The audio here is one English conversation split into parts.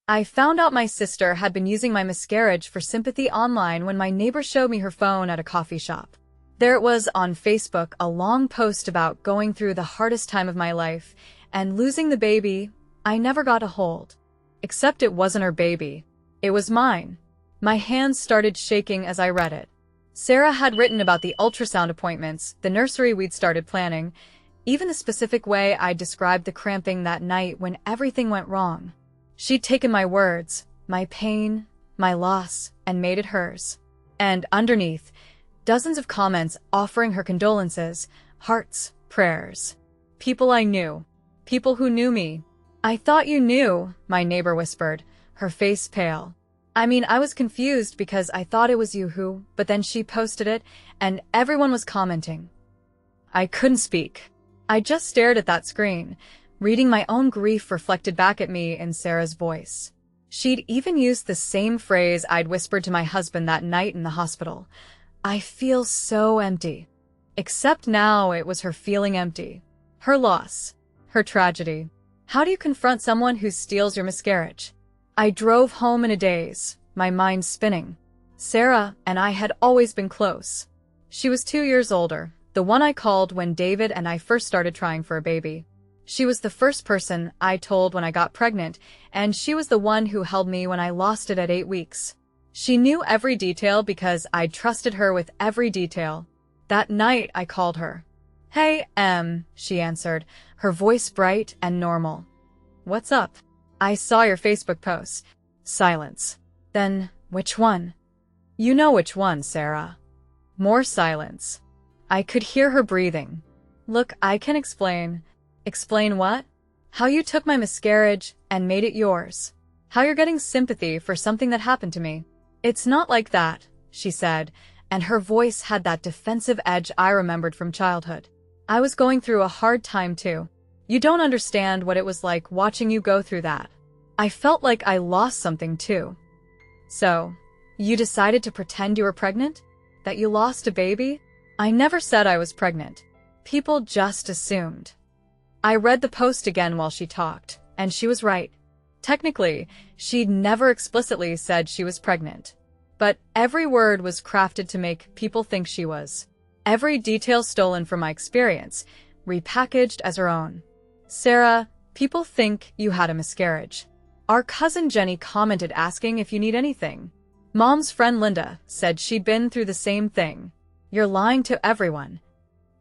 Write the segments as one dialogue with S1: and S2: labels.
S1: I found out my sister had been using my miscarriage for sympathy online when my neighbor showed me her phone at a coffee shop. There it was on Facebook, a long post about going through the hardest time of my life and losing the baby I never got to hold. Except it wasn't her baby. It was mine. My hands started shaking as I read it. Sarah had written about the ultrasound appointments, the nursery we'd started planning, even the specific way I described the cramping that night when everything went wrong. She'd taken my words, my pain, my loss, and made it hers. And underneath, dozens of comments offering her condolences, hearts, prayers. People I knew. People who knew me. "I thought you knew," my neighbor whispered, her face pale. I was confused because I thought it was you who, but then she posted it, and everyone was commenting. I couldn't speak. I just stared at that screen, reading my own grief reflected back at me in Sarah's voice. She'd even used the same phrase I'd whispered to my husband that night in the hospital. I feel so empty. Except now it was her feeling empty. Her loss. Her tragedy. How do you confront someone who steals your miscarriage? I drove home in a daze, my mind spinning. Sarah and I had always been close. She was 2 years older, the one I called when David and I first started trying for a baby. She was the first person I told when I got pregnant, and she was the one who held me when I lost it at 8 weeks. She knew every detail because I'd trusted her with every detail. That night I called her. "Hey, she answered, her voice bright and normal. "What's up? I saw your Facebook post." Silence. Then, which one? "You know which one, Sarah." More silence. I could hear her breathing. "Look, I can explain." "Explain what?" "How you took my miscarriage and made it yours. How you're getting sympathy for something that happened to me." "It's not like that," she said, and her voice had that defensive edge I remembered from childhood. "I was going through a hard time too. You don't understand what it was like watching you go through that. I felt like I lost something too." "So, you decided to pretend you were pregnant? That you lost a baby?" "I never said I was pregnant. People just assumed." I read the post again while she talked, and she was right. Technically, she'd never explicitly said she was pregnant. But every word was crafted to make people think she was. Every detail stolen from my experience, repackaged as her own. "Sarah, people think you had a miscarriage. Our cousin Jenny commented asking if you need anything. Mom's friend Linda said she'd been through the same thing. You're lying to everyone."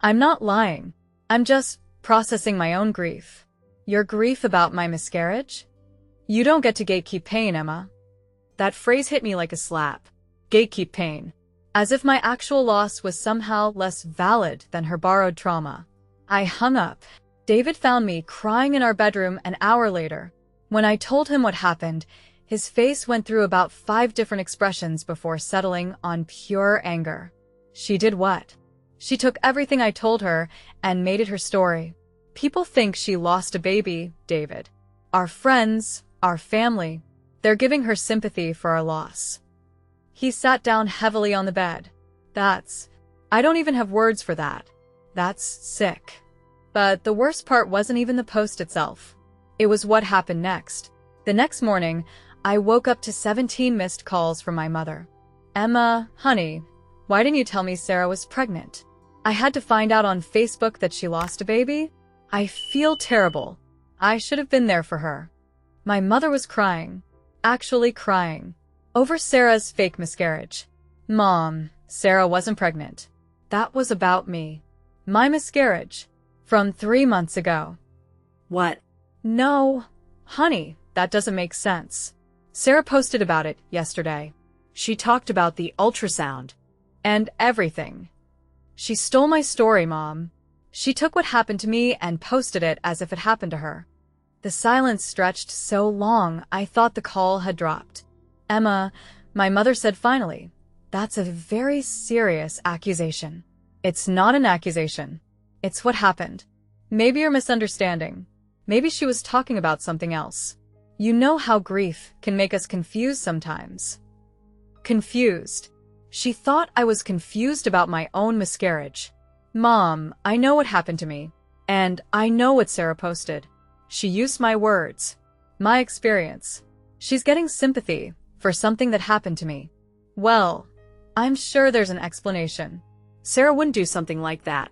S1: "I'm not lying. I'm just processing my own grief." "Your grief about my miscarriage?" "You don't get to gatekeep pain, Emma." That phrase hit me like a slap. Gatekeep pain. As if my actual loss was somehow less valid than her borrowed trauma. I hung up. David found me crying in our bedroom an hour later. When I told him what happened, his face went through about 5 different expressions before settling on pure anger. She did what? She took everything I told her and made it her story. People think she lost a baby, David. Our friends, our family, they're giving her sympathy for our loss. He sat down heavily on the bed. I don't even have words for that. That's sick. But the worst part wasn't even the post itself. It was what happened next. The next morning, I woke up to 17 missed calls from my mother. "Emma, honey, why didn't you tell me Sarah was pregnant? I had to find out on Facebook that she lost a baby? I feel terrible. I should have been there for her." My mother was crying. Actually crying. Over Sarah's fake miscarriage. "Mom, Sarah wasn't pregnant. That was about me. My miscarriage. From 3 months ago."
S2: "What?"
S1: "No, honey, that doesn't make sense. Sarah posted about it yesterday. She talked about the ultrasound. And everything. She stole my story, Mom. She took what happened to me and posted it as if it happened to her." The silence stretched so long I thought the call had dropped. "Emma," my mother said finally, "that's a very serious accusation." "It's not an accusation. It's what happened. Maybe you're misunderstanding. Maybe she was talking about something else. You know how grief can make us confused sometimes." Confused. She thought I was confused about my own miscarriage. "Mom, I know what happened to me. And I know what Sarah posted. She used my words. My experience. She's getting sympathy for something that happened to me. Well, I'm sure there's an explanation.
S2: Sarah wouldn't do something like that.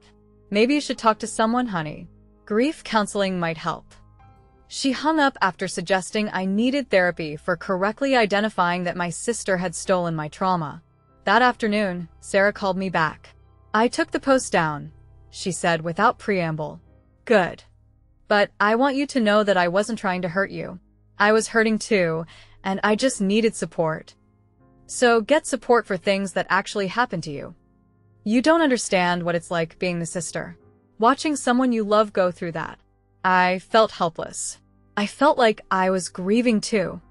S1: Maybe you should talk to someone, honey. Grief counseling might help. She hung up after suggesting I needed therapy for correctly identifying that my sister had stolen my trauma. That afternoon, Sarah called me back. I took the post down, she said without preamble. Good. But I want you to know that I wasn't trying to hurt you. I was hurting too, and I just needed support. So get support for things that actually happened to you. You don't understand what it's like being the sister. Watching someone you love go through that. I felt helpless. I felt like I was grieving too.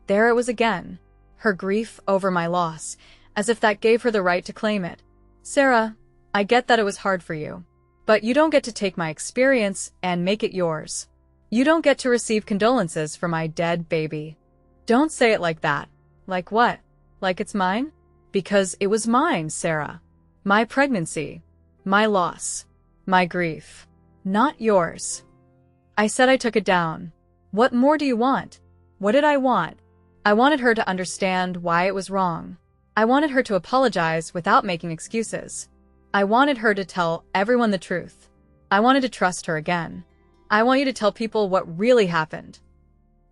S1: There it was again. Her grief over my loss, as if that gave her the right to claim it. Sarah, I get that it was hard for you. But you don't get to take my experience and make it yours. You don't get to receive condolences for my dead baby. Don't say it like that. Like what? Like it's mine? Because it was mine, Sarah. My pregnancy. My loss. My grief. Not yours. I said I took it down. What more do you want? What did I want? I wanted her to understand why it was wrong. I wanted her to apologize without making excuses. I wanted her to tell everyone the truth. I wanted to trust her again. I want you to tell people what really happened.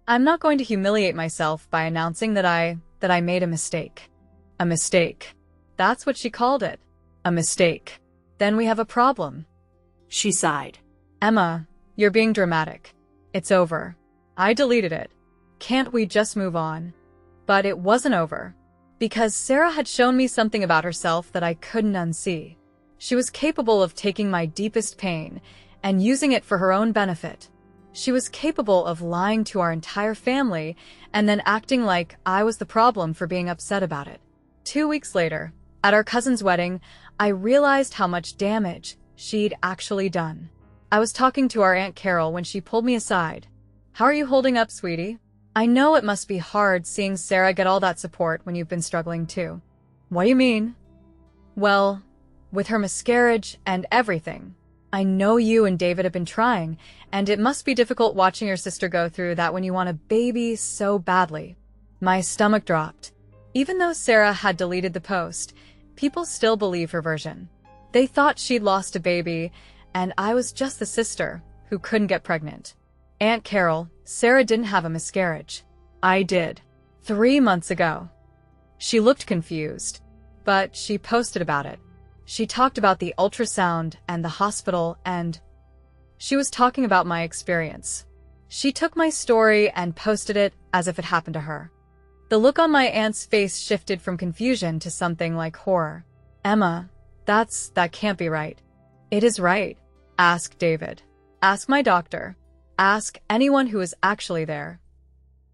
S1: I'm not going to humiliate myself by announcing that I made a mistake. A mistake. That's what she called it. A mistake. Then we have a problem.
S2: She sighed.
S1: Emma, you're being dramatic. It's over. I deleted it. Can't we just move on? But it wasn't over. Because Sarah had shown me something about herself that I couldn't unsee. She was capable of taking my deepest pain and using it for her own benefit. She was capable of lying to our entire family and then acting like I was the problem for being upset about it. 2 weeks later, at our cousin's wedding, I realized how much damage she'd actually done. I was talking to our Aunt Carol when she pulled me aside. How are you holding up, sweetie? I know it must be hard seeing Sarah get all that support when you've been struggling too. What do you mean? Well, with her miscarriage and everything. I know you and David have been trying, and it must be difficult watching your sister go through that when you want a baby so badly. My stomach dropped. Even though Sarah had deleted the post, people still believe her version. They thought she'd lost a baby, and I was just the sister who couldn't get pregnant. Aunt Carol, Sarah didn't have a miscarriage. I did. 3 months ago. She looked confused, but she posted about it. She talked about the ultrasound and the hospital, and she was talking about my experience. She took my story and posted it as if it happened to her. The look on my aunt's face shifted from confusion to something like horror. Emma, that can't be right. It is right. Ask David. Ask my doctor. Ask anyone who was actually there.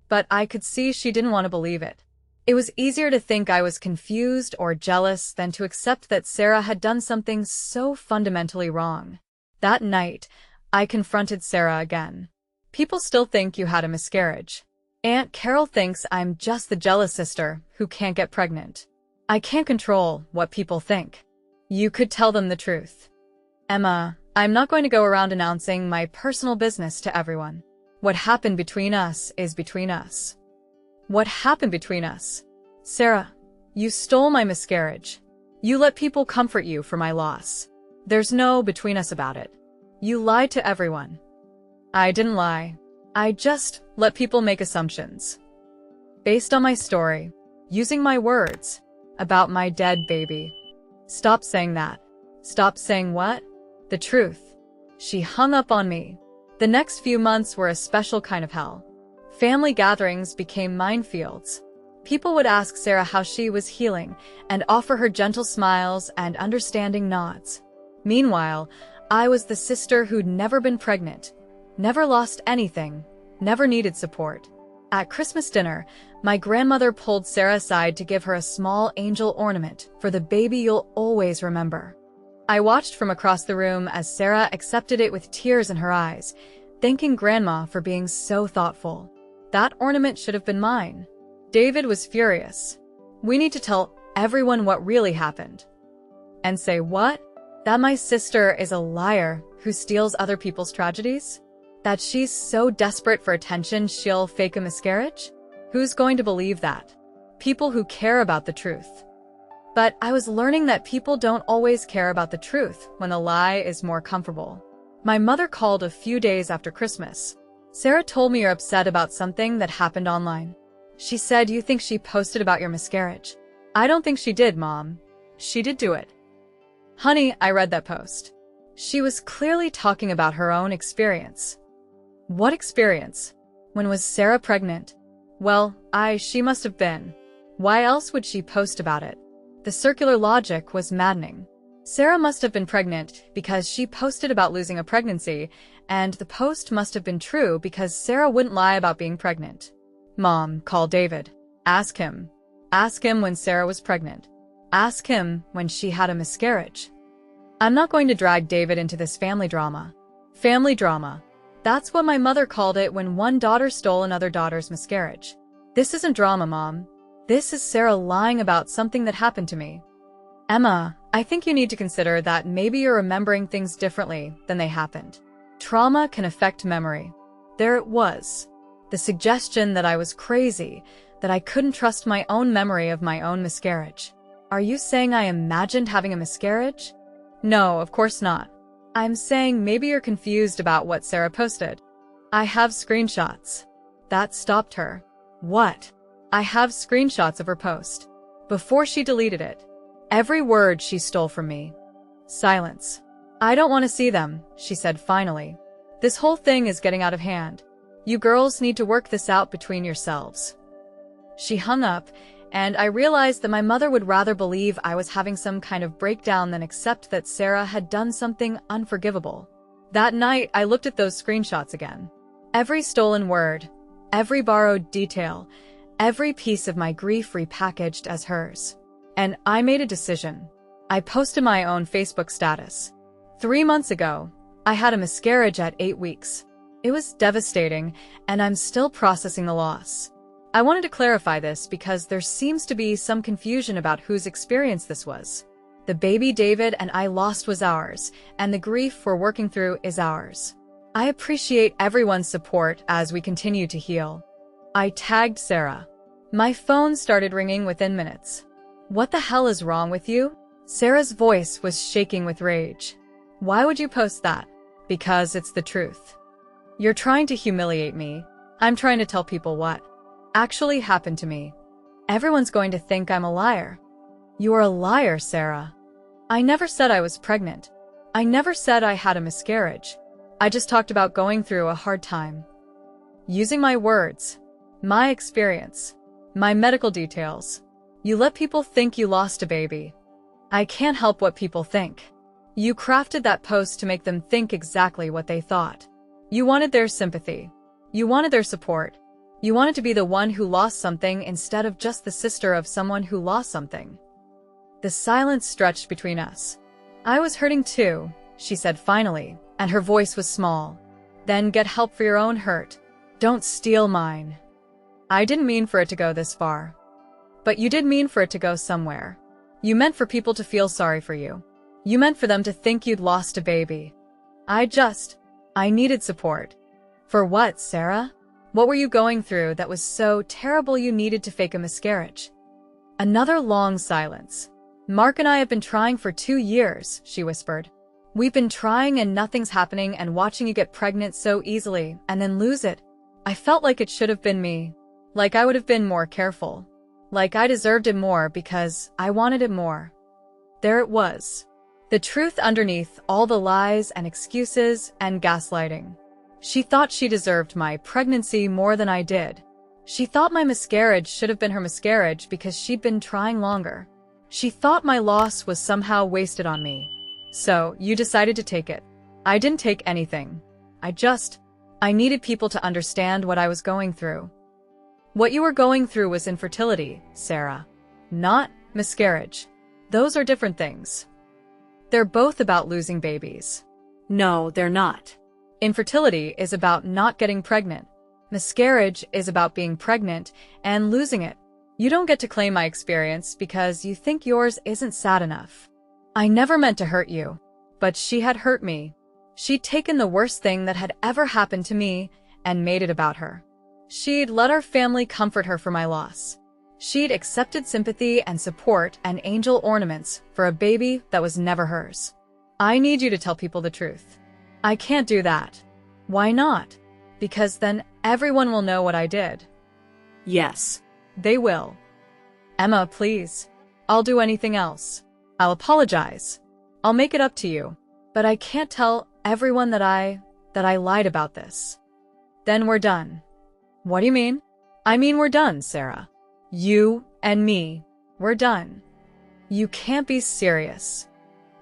S1: But I could see she didn't want to believe it. It was easier to think I was confused or jealous than to accept that Sarah had done something so fundamentally wrong. That night, I confronted Sarah again. People still think you had a miscarriage. Aunt Carol thinks I'm just the jealous sister who can't get pregnant. I can't control what people think. You could tell them the truth. Emma, I'm not going to go around announcing my personal business to everyone. What happened between us is between us. What happened between us? Sarah, you stole my miscarriage. You let people comfort you for my loss. There's no between us about it. You lied to everyone. I didn't lie. I just let people make assumptions. Based on my story, using my words, about my dead baby. Stop saying that. Stop saying what? The truth. She hung up on me. The next few months were a special kind of hell. Family gatherings became minefields. People would ask Sarah how she was healing and offer her gentle smiles and understanding nods. Meanwhile, I was the sister who'd never been pregnant, never lost anything, never needed support. At Christmas dinner, my grandmother pulled Sarah aside to give her a small angel ornament for the baby you'll always remember. I watched from across the room as Sarah accepted it with tears in her eyes, thanking Grandma for being so thoughtful. That ornament should have been mine. David was furious. We need to tell everyone what really happened. And say what? That my sister is a liar who steals other people's tragedies? That she's so desperate for attention she'll fake a miscarriage? Who's going to believe that? People who care about the truth. But I was learning that people don't always care about the truth when the lie is more comfortable. My mother called a few days after Christmas. Sarah told me you're upset about something that happened online. She said you think she posted about your miscarriage. I don't think she did, Mom. She did do it. Honey, I read that post. She was clearly talking about her own experience. What experience? When was Sarah pregnant? Well, she must have been. Why else would she post about it? The circular logic was maddening. Sarah must have been pregnant because she posted about losing a pregnancy, and the post must have been true because Sarah wouldn't lie about being pregnant. Mom, call David. Ask him. Ask him when Sarah was pregnant. Ask him when she had a miscarriage. I'm not going to drag David into this family drama. Family drama. That's what my mother called it when one daughter stole another daughter's miscarriage. This isn't drama, Mom. This is Sarah lying about something that happened to me. Emma, I think you need to consider that maybe you're remembering things differently than they happened. Trauma can affect memory. There it was. The suggestion that I was crazy, that I couldn't trust my own memory of my own miscarriage. Are you saying I imagined having a miscarriage? No, of course not. I'm saying maybe you're confused about what Sarah posted. I have screenshots. That stopped her. What? I have screenshots of her post. Before she deleted it. Every word she stole from me. Silence. I don't want to see them, she said finally. This whole thing is getting out of hand. You girls need to work this out between yourselves. She hung up, and I realized that my mother would rather believe I was having some kind of breakdown than accept that Sarah had done something unforgivable. That night, I looked at those screenshots again. Every stolen word, every borrowed detail, every piece of my grief repackaged as hers. And I made a decision. I posted my own Facebook status. 3 months ago, I had a miscarriage at 8 weeks. It was devastating, and I'm still processing the loss. I wanted to clarify this because there seems to be some confusion about whose experience this was. The baby David and I lost was ours, and the grief we're working through is ours. I appreciate everyone's support as we continue to heal. I tagged Sarah. My phone started ringing within minutes. What the hell is wrong with you? Sarah's voice was shaking with rage. Why would you post that? Because it's the truth. You're trying to humiliate me. I'm trying to tell people what actually happened to me. Everyone's going to think I'm a liar. You are a liar, Sarah. I never said I was pregnant. I never said I had a miscarriage. I just talked about going through a hard time. Using my words, my experience, my medical details. You let people think you lost a baby. I can't help what people think. You crafted that post to make them think exactly what they thought. You wanted their sympathy. You wanted their support. You wanted to be the one who lost something instead of just the sister of someone who lost something. The silence stretched between us. I was hurting too, she said finally, and her voice was small. Then get help for your own hurt. Don't steal mine. I didn't mean for it to go this far. But you did mean for it to go somewhere. You meant for people to feel sorry for you. You meant for them to think you'd lost a baby. I needed support. For what, Sarah? What were you going through that was so terrible you needed to fake a miscarriage? Another long silence. Mark and I have been trying for 2 years, she whispered. We've been trying and nothing's happening, and watching you get pregnant so easily and then lose it. I felt like it should have been me. Like I would have been more careful. Like I deserved it more because I wanted it more. There it was. The truth underneath all the lies and excuses and gaslighting. She thought she deserved my pregnancy more than I did. She thought my miscarriage should have been her miscarriage because she'd been trying longer. She thought my loss was somehow wasted on me. So, you decided to take it. I didn't take anything. I needed people to understand what I was going through. What you were going through was infertility, Sarah. Not miscarriage. Those are different things. They're both about losing babies.
S2: No, they're not.
S1: Infertility is about not getting pregnant. Miscarriage is about being pregnant and losing it. You don't get to claim my experience because you think yours isn't sad enough. I never meant to hurt you, but she had hurt me. She'd taken the worst thing that had ever happened to me and made it about her. She'd let our family comfort her for my loss. She'd accepted sympathy and support and angel ornaments for a baby that was never hers. I need you to tell people the truth. I can't do that. Why not? Because then everyone will know what I did.
S2: Yes.
S1: They will. Emma, please. I'll do anything else. I'll apologize. I'll make it up to you. But I can't tell everyone that I lied about this. Then we're done. What do you mean? I mean we're done, Sarah. You and me, we're done. You can't be serious.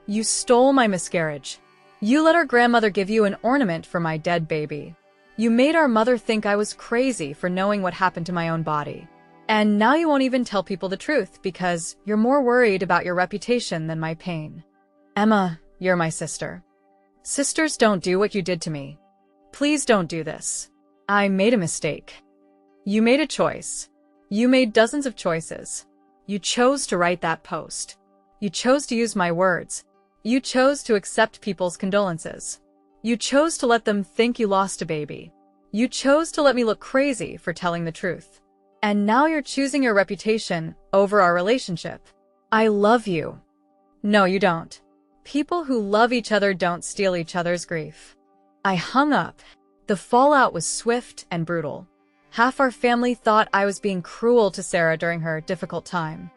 S1: You stole my miscarriage. You let our grandmother give you an ornament for my dead baby. You made our mother think I was crazy for knowing what happened to my own body. And now you won't even tell people the truth because you're more worried about your reputation than my pain. Emma, you're my sister. Sisters don't do what you did to me. Please don't do this. I made a mistake. You made a choice. You made dozens of choices. You chose to write that post. You chose to use my words. You chose to accept people's condolences. You chose to let them think you lost a baby. You chose to let me look crazy for telling the truth. And now you're choosing your reputation over our relationship. I love you. No, you don't. People who love each other don't steal each other's grief. I hung up. The fallout was swift and brutal. Half our family thought I was being cruel to Sarah during her difficult time.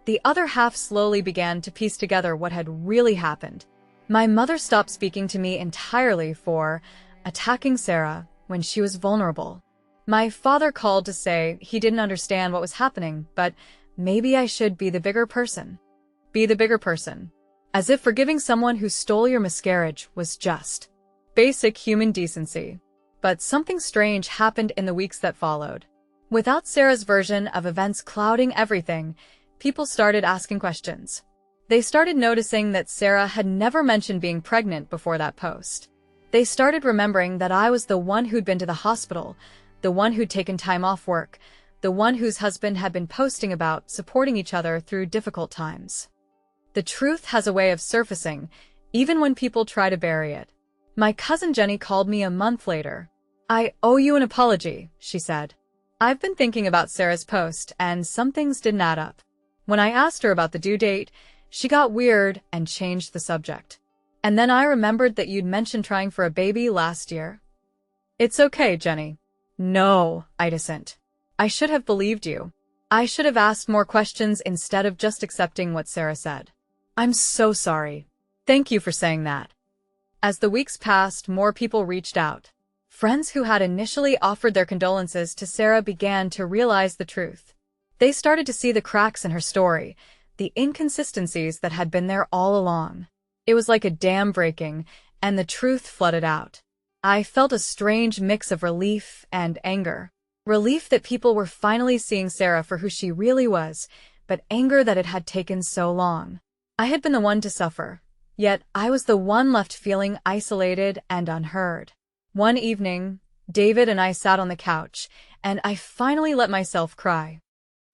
S1: The other half slowly began to piece together what had really happened. My mother stopped speaking to me entirely for attacking Sarah when she was vulnerable. My father called to say he didn't understand what was happening, but maybe I should be the bigger person. Be the bigger person. As if forgiving someone who stole your miscarriage was just basic human decency. But something strange happened in the weeks that followed. Without Sarah's version of events clouding everything, people started asking questions. They started noticing that Sarah had never mentioned being pregnant before that post. They started remembering that I was the one who'd been to the hospital, the one who'd taken time off work, the one whose husband had been posting about supporting each other through difficult times. The truth has a way of surfacing, even when people try to bury it. My cousin Jenny called me a month later. I owe you an apology, she said. I've been thinking about Sarah's post, and some things didn't add up. When I asked her about the due date, she got weird and changed the subject. And then I remembered that you'd mentioned trying for a baby last year. It's okay, Jenny. No, I dissent. I should have believed you. I should have asked more questions instead of just accepting what Sarah said. I'm so sorry. Thank you for saying that. As the weeks passed, more people reached out. Friends who had initially offered their condolences to Sarah began to realize the truth. They started to see the cracks in her story, the inconsistencies that had been there all along. It was like a dam breaking, and the truth flooded out. I felt a strange mix of relief and anger. Relief that people were finally seeing Sarah for who she really was, but anger that it had taken so long. I had been the one to suffer, yet I was the one left feeling isolated and unheard. One evening, David and I sat on the couch, and I finally let myself cry.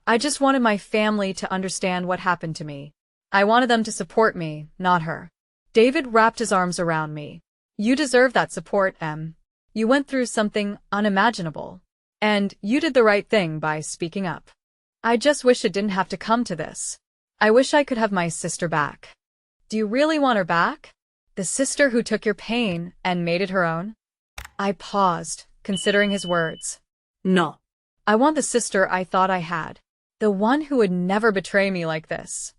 S1: I just wanted my family to understand what happened to me. I wanted them to support me, not her. David wrapped his arms around me. You deserve that support, Em. You went through something unimaginable. And you did the right thing by speaking up. I just wish it didn't have to come to this. I wish I could have my sister back. Do you really want her back? The sister who took your pain and made it her own? I paused, considering his words.
S2: No.
S1: I want the sister I thought I had. The one who would never betray me like this.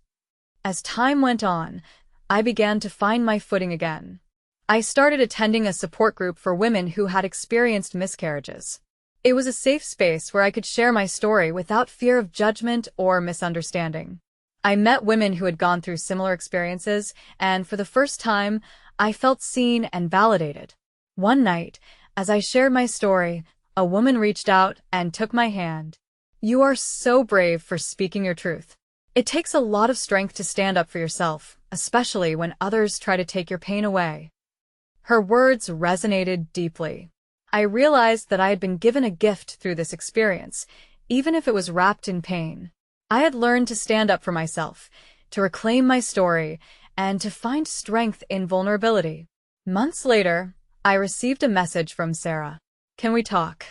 S1: As time went on, I began to find my footing again. I started attending a support group for women who had experienced miscarriages. It was a safe space where I could share my story without fear of judgment or misunderstanding. I met women who had gone through similar experiences, and for the first time, I felt seen and validated. One night, as I shared my story, a woman reached out and took my hand. You are so brave for speaking your truth. It takes a lot of strength to stand up for yourself, especially when others try to take your pain away. Her words resonated deeply. I realized that I had been given a gift through this experience, even if it was wrapped in pain. I had learned to stand up for myself, to reclaim my story, and to find strength in vulnerability. Months later, I received a message from Sarah. Can we talk?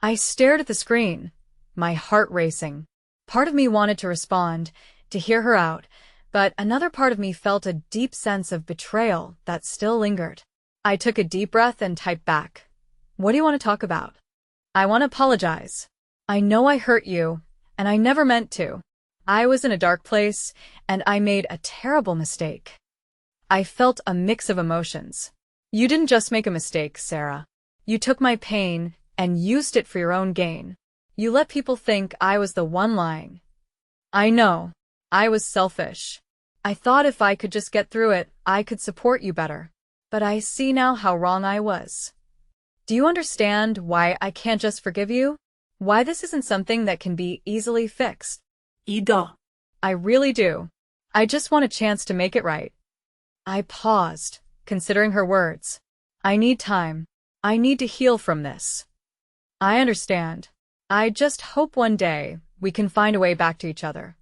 S1: I stared at the screen, my heart racing. Part of me wanted to respond, to hear her out, but another part of me felt a deep sense of betrayal that still lingered. I took a deep breath and typed back. What do you want to talk about? I want to apologize. I know I hurt you, and I never meant to. I was in a dark place, and I made a terrible mistake. I felt a mix of emotions. You didn't just make a mistake, Sarah. You took my pain and used it for your own gain. You let people think I was the one lying. I know. I was selfish. I thought if I could just get through it, I could support you better. But I see now how wrong I was. Do you understand why I can't just forgive you? Why this isn't something that can be easily fixed?
S2: Ida.
S1: I really do. I just want a chance to make it right. I paused, considering her words. I need time. I need to heal from this. I understand. I just hope one day we can find a way back to each other.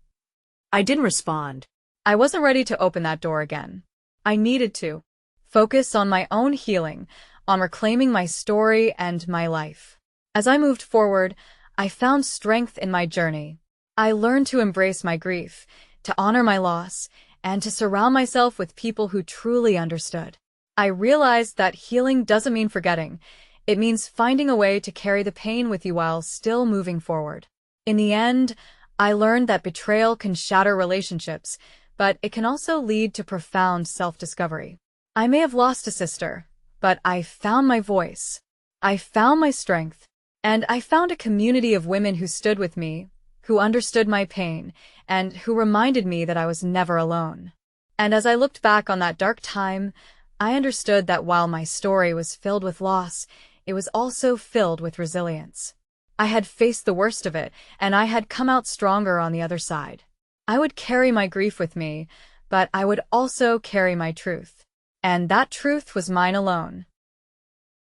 S2: I didn't respond.
S1: I wasn't ready to open that door again. I needed to focus on my own healing, on reclaiming my story and my life. As I moved forward, I found strength in my journey. I learned to embrace my grief, to honor my loss, and to surround myself with people who truly understood. I realized that healing doesn't mean forgetting. It means finding a way to carry the pain with you while still moving forward. In the end, I learned that betrayal can shatter relationships, but it can also lead to profound self-discovery. I may have lost a sister, but I found my voice. I found my strength, and I found a community of women who stood with me, who understood my pain, and who reminded me that I was never alone. And as I looked back on that dark time, I understood that while my story was filled with loss, it was also filled with resilience. I had faced the worst of it, and I had come out stronger on the other side. I would carry my grief with me, but I would also carry my truth. And that truth was mine alone.